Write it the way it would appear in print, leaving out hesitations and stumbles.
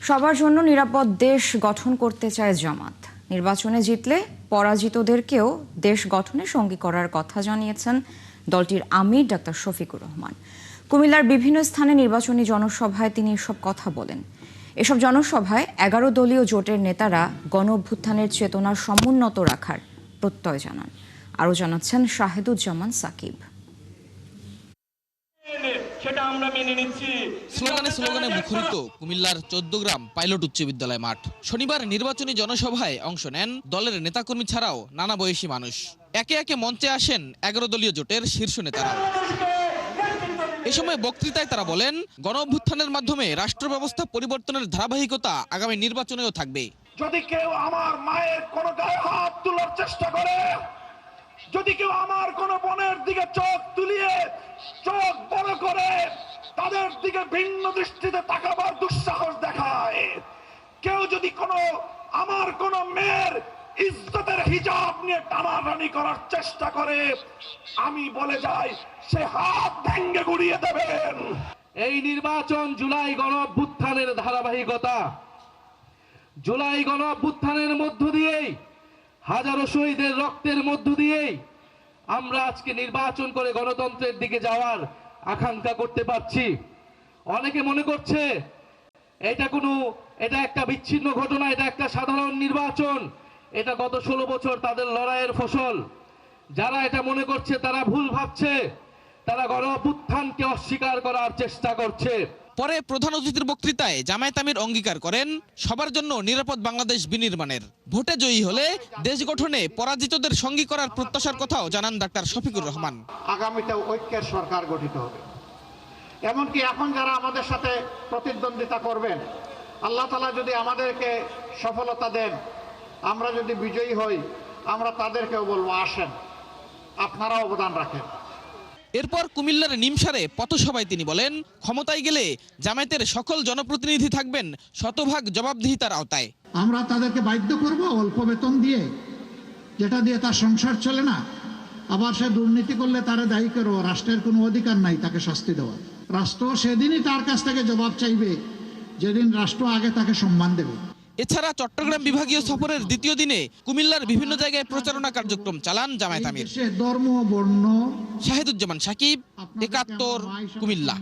সবার জন্য নিরাপদ দেশ গঠন করতে চায় জামাত। নির্বাচনে জিতলে পরাজিতদেরকেও দেশ গঠনে সঙ্গী করার কথা জানিয়েছেন দলটির আমির ডাক্তার শফিকুর রহমান। কুমিল্লার বিভিন্ন স্থানে নির্বাচনী জনসভায় তিনি এসব কথা বলেন। এসব জনসভায় 11 দলীয় জোটের নেতারা গণ-অভ্যুত্থানের চেতনার সমুন্নত রাখার প্রত্যয় জানান। আরও জানাচ্ছেন শাহেদুজ্জামান সাকিব। স্লোগানে মুখরিত কুমিল্লার 14 গ্রাম পাইলট উচ্চ বিদ্যালয় মাঠ। শনিবার নির্বাচনী জনসভায় অংশ নেন দলের নেতাকর্মী ছাড়াও নানা বয়সী মানুষ। একে একে মঞ্চে আসেন 11 দলীয় জোটের শীর্ষ নেতারা। এ সময় বক্তৃতায় তারা বলেন, গণ-অভ্যুত্থানের মাধ্যমে রাষ্ট্র ব্যবস্থা পরিবর্তনের ধারাবাহিকতা আগামী নির্বাচনেও থাকবে। যদি কেউ আমার মায়ের কোনো গায়ে হাত তোলার চেষ্টা করে, যদি কেউ আমার কোন বোনের দিকে চোখ তুলিয়ে চোখ বড় করে তাদের দিকে ভিন্ন দৃষ্টিতে তাকাবার দুঃসাহস দেখায়, কেউ যদি আমার কোন মেয়ের ইজ্জতের হিজাব নিয়ে টানাটানি করার চেষ্টা করে, আমি বলে যাই সে হাত ভেঙে গুড়িয়ে দেবেন। এই নির্বাচন জুলাই গণ-অভ্যুত্থানের ধারাবাহিকতা। জুলাই গণ-অভ্যুত্থানের মধ্য দিয়েই, হাজারো শহীদের রক্তের মধ্য দিয়েই আমরা আজকে নির্বাচন করে গণতন্ত্রের দিকে যাওয়ার আকাঙ্ক্ষা করতে পারছি। অনেকে মনে করছে এটা একটা বিচ্ছিন্ন ঘটনা, এটা একটা সাধারণ নির্বাচন, এটা গত 16 বছর তাদের লড়াইয়ের ফসল। যারা এটা মনে করছে তারা ভুল ভাবছে, তারা গণ-অভ্যুত্থানকে অস্বীকার করার চেষ্টা করছে। পরে প্রধান অতিথির বক্তৃতায় জামায়াত আমির অঙ্গীকার করেন সবার জন্য নিরাপদ বাংলাদেশ বিনির্মাণের। ভোটে জয়ী হলে দেশ গঠনে পরাজিতদের সঙ্গী করার প্রত্যাশার কথাও জানান ডাক্তার শফিকুর রহমান। আগামীতে ঐক্যের সরকার গঠিত হবে। এমনকি এখন যারা আমাদের সাথে প্রতিদ্বন্দ্বিতা করবেন, আল্লাহ তাআলা যদি আমাদেরকে সফলতা দেন, আমরা যদি বিজয়ী হই, আমরা তাদেরকেও বলবো আসেন, আপনারা অবদান রাখেন। এরপর কুমিল্লার নিমসারে পথসভায় তিনি বলেন, ক্ষমতায় গেলে জামায়াতের সকল জনপ্রতিনিধি থাকবেন শতভাগ জবাবদিহিতার আওতায়। আমরা তাদেরকে বাধ্য করব অল্প বেতন দিয়ে, যেটা দিয়ে তার সংসার চলে না। আবার সে দুর্নীতি করলে তারে দায়ী করো, রাষ্ট্রের কোনো অধিকার নাই তাকে শাস্তি দেওয়া। রাষ্ট্র সেদিনই তার কাছ থেকে জবাব চাইবে যেদিন রাষ্ট্র আগে তাকে সম্মান দেবে। এছাড়া চট্টগ্রাম বিভাগীয় সফরের দ্বিতীয় দিনে কুমিল্লার বিভিন্ন জায়গায় প্রচারণা কার্যক্রম চালান জামায়াত আমির। ধর্ম বর্ণ শাহেদুজ্জামান সাকিব, 71, কুমিল্লা।